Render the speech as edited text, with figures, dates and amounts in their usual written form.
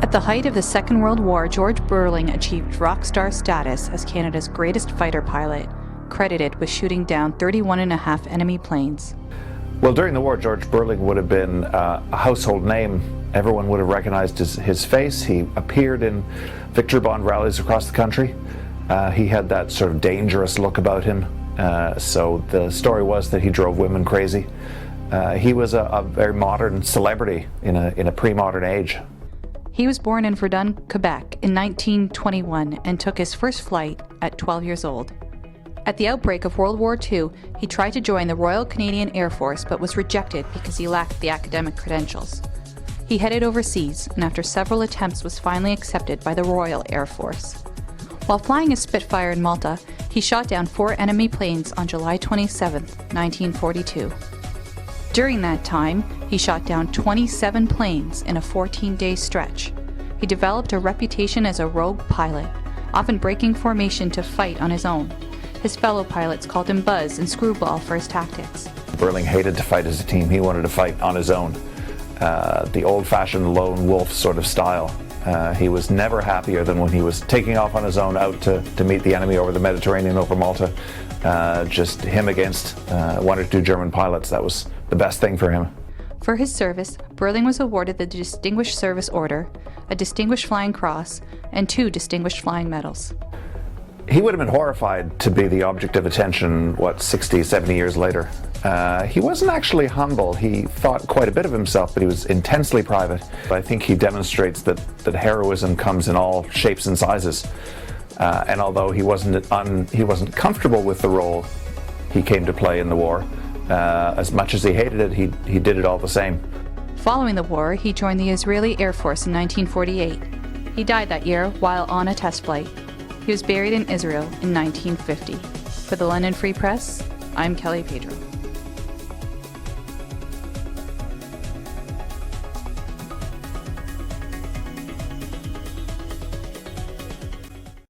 At the height of the Second World War, George Buerling achieved rock star status as Canada's greatest fighter pilot, credited with shooting down 31.5 enemy planes. Well, during the war, George Buerling would have been a household name. Everyone would have recognized his face. He appeared in victory band rallies across the country. He had that sort of dangerous look about him. So the story was that he drove women crazy. He was a very modern celebrity in a pre-modern age. He was born in Verdun, Quebec in 1921 and took his first flight at 12 years old. At the outbreak of World War II, he tried to join the Royal Canadian Air Force but was rejected because he lacked the academic credentials. He headed overseas and after several attempts was finally accepted by the Royal Air Force. While flying a Spitfire in Malta, he shot down 4 enemy planes on July 27, 1942. During that time, he shot down 27 planes in a 14-day stretch. He developed a reputation as a rogue pilot, often breaking formation to fight on his own. His fellow pilots called him Buzz and Screwball for his tactics. Buerling hated to fight as a team. He wanted to fight on his own. The old-fashioned lone wolf sort of style. He was never happier than when he was taking off on his own out to meet the enemy over the Mediterranean, over Malta. Just him against 1 or 2 German pilots. That was the best thing for him. For his service, Buerling was awarded the Distinguished Service Order, a Distinguished Flying Cross, and 2 Distinguished Flying Medals. He would have been horrified to be the object of attention, 60, 70 years later. He wasn't actually humble. He thought quite a bit of himself, but he was intensely private. I think he demonstrates that heroism comes in all shapes and sizes. And although he wasn't comfortable with the role he came to play in the war, as much as he hated it, he did it all the same. Following the war, he joined the Israeli Air Force in 1948. He died that year while on a test flight. He was buried in Israel in 1950. For the London Free Press, I'm Kelly Pedro.